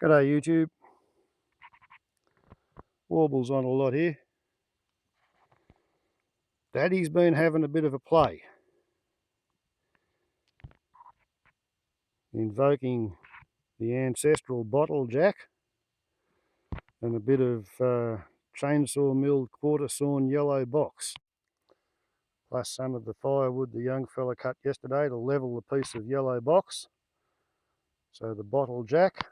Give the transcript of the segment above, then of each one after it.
G'day YouTube. Warbles on a lot here. Daddy's been having a bit of a play, invoking the ancestral bottle jack and a bit of chainsaw milled quarter sawn yellow box, plus some of the firewood the young fella cut yesterday to level the piece of yellow box, so the bottle jack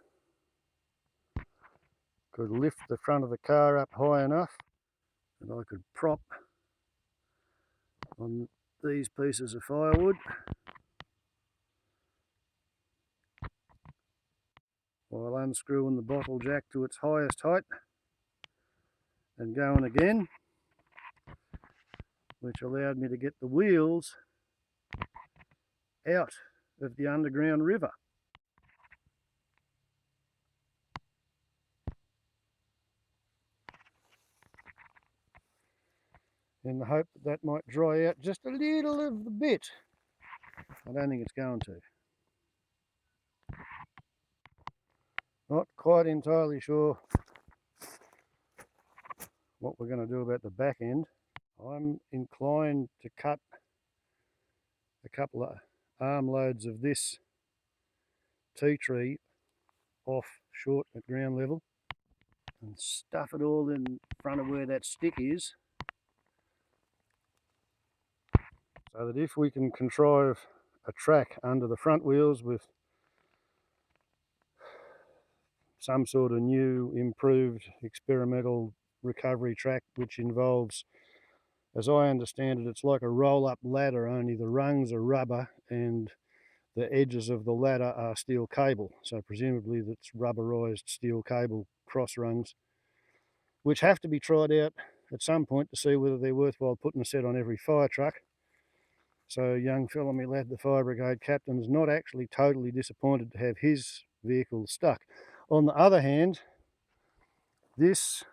could lift the front of the car up high enough and I could prop on these pieces of firewood while unscrewing the bottle jack to its highest height and going again, which allowed me to get the wheels out of the underground river. In the hope that that might dry out just a little of the bit. I don't think it's going to. Not quite entirely sure what we're going to do about the back end. I'm inclined to cut a couple of armloads of this tea tree off short at ground level and stuff it all in front of where that stick is, so that if we can contrive a track under the front wheels with some sort of new improved experimental recovery track, which involves, as I understand it, it's like a roll-up ladder, only the rungs are rubber and the edges of the ladder are steel cable, so presumably that's rubberized steel cable cross rungs, which have to be tried out at some point to see whether they're worthwhile putting a set on every fire truck. So young fellow, me lad, the fire brigade captain, is not actually totally disappointed to have his vehicle stuck. On the other hand, it's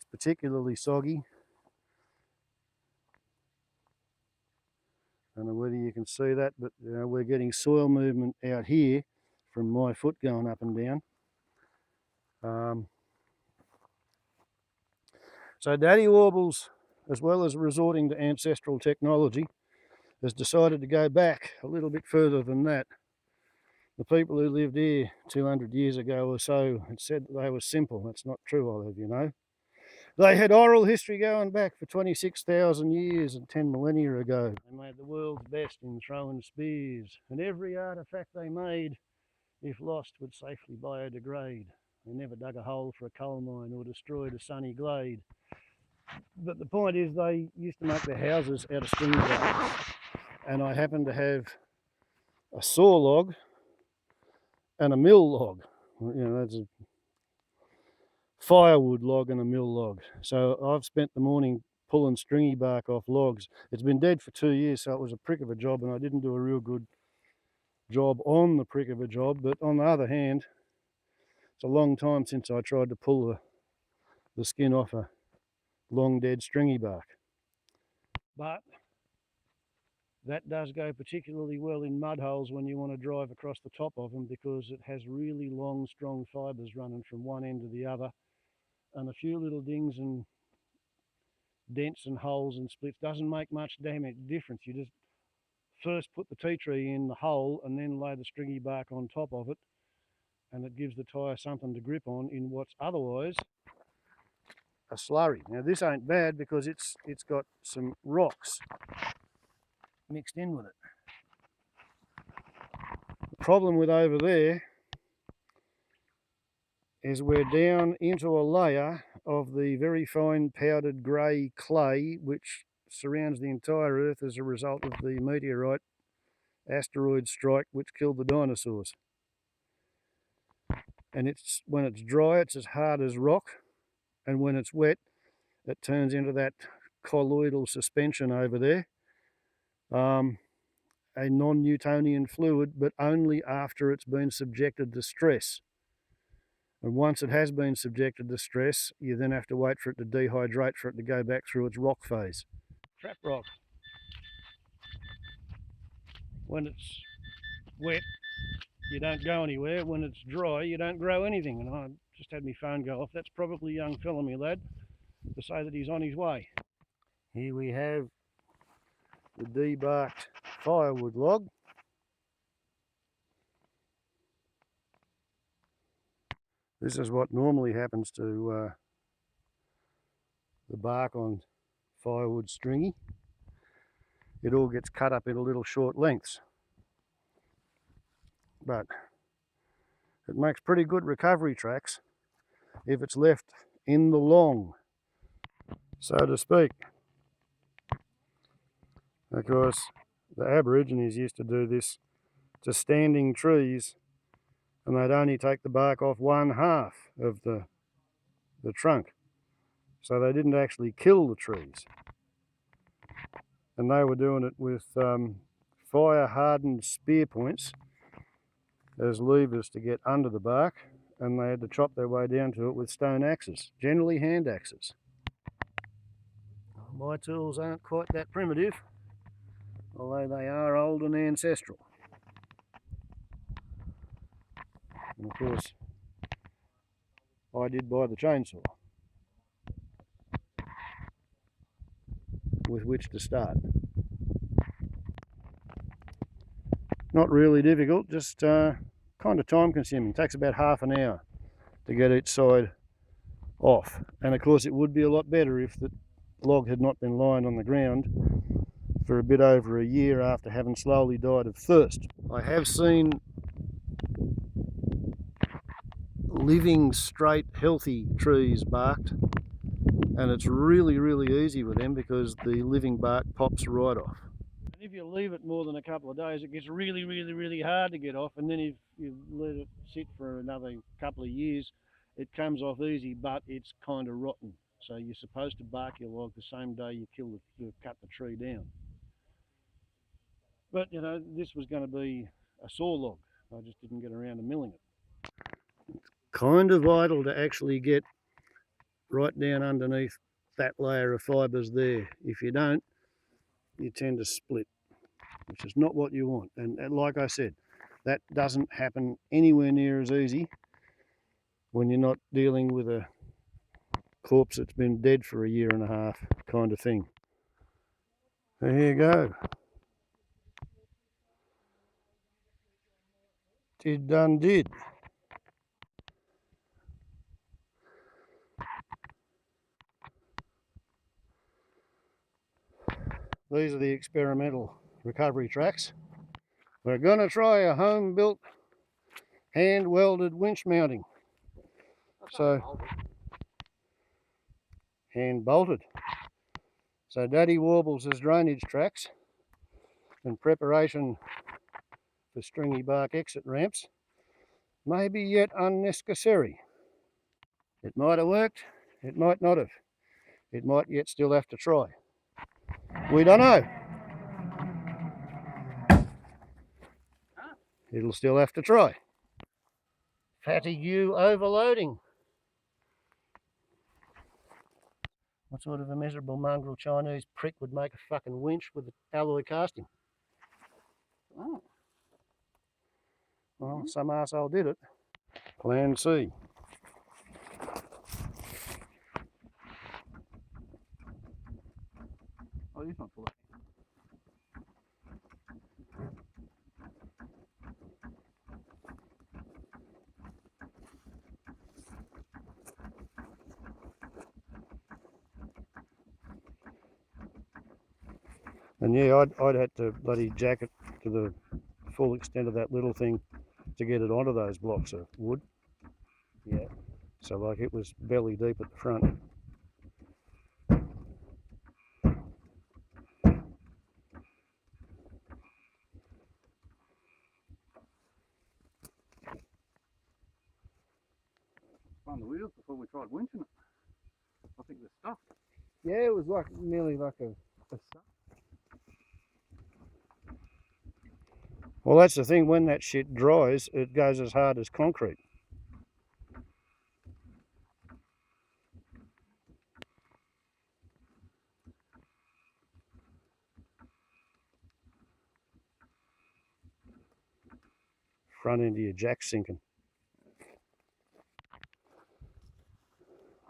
particularly soggy. I don't know whether you can see that, but we're getting soil movement out here from my foot going up and down. So Daddy Warbles, as well as resorting to ancestral technology, has decided to go back a little bit further than that. The people who lived here 200 years ago or so had said that they were simple. That's not true, I'll have you know. They had oral history going back for 26,000 years and 10 millennia ago. They made the world's best in throwing spears, and every artefact they made, if lost, would safely biodegrade. They never dug a hole for a coal mine or destroyed a sunny glade. But the point is, they used to make their houses out of stringy bark. And I happen to have a saw log and a mill log. You know, that's a firewood log and a mill log. So I've spent the morning pulling stringy bark off logs. It's been dead for 2 years, so it was a prick of a job, and I didn't do a real good job on the prick of a job. But on the other hand, it's a long time since I tried to pull the skin off a long dead stringy bark. But that does go particularly well in mud holes when you want to drive across the top of them, because it has really long, strong fibres running from one end to the other, and a few little dings and dents and holes and splits doesn't make much damage difference. You just first put the tea tree in the hole and then lay the stringy bark on top of it, and it gives the tyre something to grip on in what's otherwise a slurry. Now this ain't bad because it's got some rocks mixed in with it. The problem with over there is we're down into a layer of the very fine powdered grey clay which surrounds the entire Earth as a result of the meteorite asteroid strike which killed the dinosaurs. And when it's dry, it's as hard as rock, and when it's wet, it turns into that colloidal suspension over there, a non-Newtonian fluid, but only after it's been subjected to stress. And once it has been subjected to stress, you then have to wait for it to dehydrate for it to go back through its rock phase. Traprock, when it's wet, you don't go anywhere. When it's dry, you don't grow anything. And I just had my phone go off. That's probably young fella, me lad, to say that he's on his way. Here we have the debarked firewood log. This is what normally happens to the bark on firewood stringy. It all gets cut up into little short lengths. But it makes pretty good recovery tracks if it's left in the long, so to speak. Of course, the Aborigines used to do this to standing trees, and they'd only take the bark off one half of the trunk. So they didn't actually kill the trees. And they were doing it with fire-hardened spear points as levers to get under the bark, and they had to chop their way down to it with stone axes, generally hand axes. My tools aren't quite that primitive, although they are old and ancestral. And of course, I did buy the chainsaw with which to start. Not really difficult, just kind of time consuming. It takes about half an hour to get each side off. And of course it would be a lot better if the log had not been lying on the ground for a bit over a year after having slowly died of thirst. I have seen living, straight, healthy trees barked, and it's really, really easy with them because the living bark pops right off. And if you leave it more than a couple of days, it gets really, really, really hard to get off, and then if you let it sit for another couple of years, it comes off easy, but it's kind of rotten. So you're supposed to bark your log the same day you cut the tree down. But you know, this was going to be a saw log. I just didn't get around to milling it. It's kind of vital to actually get right down underneath that layer of fibres there. If you don't, you tend to split, which is not what you want. And like I said, that doesn't happen anywhere near as easy when you're not dealing with a corpse that's been dead for a year and a half kind of thing. There you go. Did done did. These are the experimental recovery tracks. We're going to try a home-built, hand-welded winch mounting. So, hand-bolted. So Daddy warbles his drainage tracks in preparation for stringy bark exit ramps may be yet unnecessary. It might have worked, it might not have. It might yet still have to try. We don't know. It'll still have to try. Fatigue overloading. What sort of a miserable mongrel Chinese prick would make a fucking winch with an alloy casting? Oh. Well, some arsehole did it. Plan C. Oh, it's not full. And yeah, I'd had to bloody jack it to the full extent of that little thing to get it onto those blocks of wood. Yeah. So like it was belly deep at the front. On the wheels before we tried winching it. I think the stuff. Yeah, it was like nearly like a stuff. Well, that's the thing, when that shit dries, it goes as hard as concrete. front end of your jack sinking.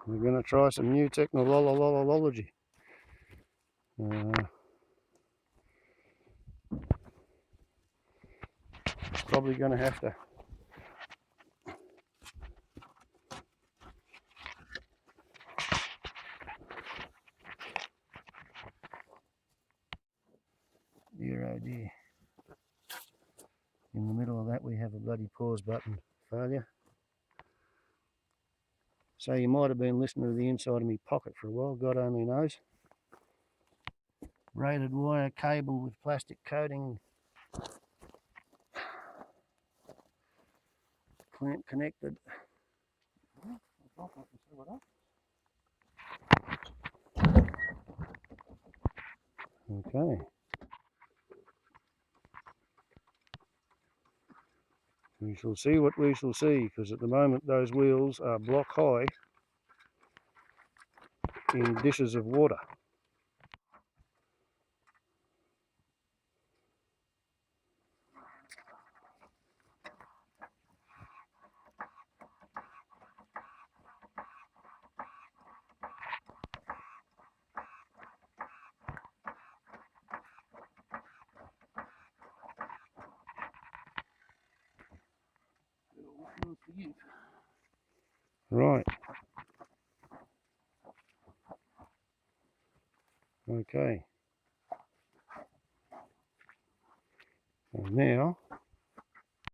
We're going to try some new Technololology. It's probably going to have to oh dear. In the middle of that we have a bloody pause button failure. So you might have been listening to the inside of my pocket for a while, God only knows. Braided wire cable with plastic coating connected. Okay. We shall see what we shall see, because at the moment those wheels are block high in dishes of water. Right. Okay. And now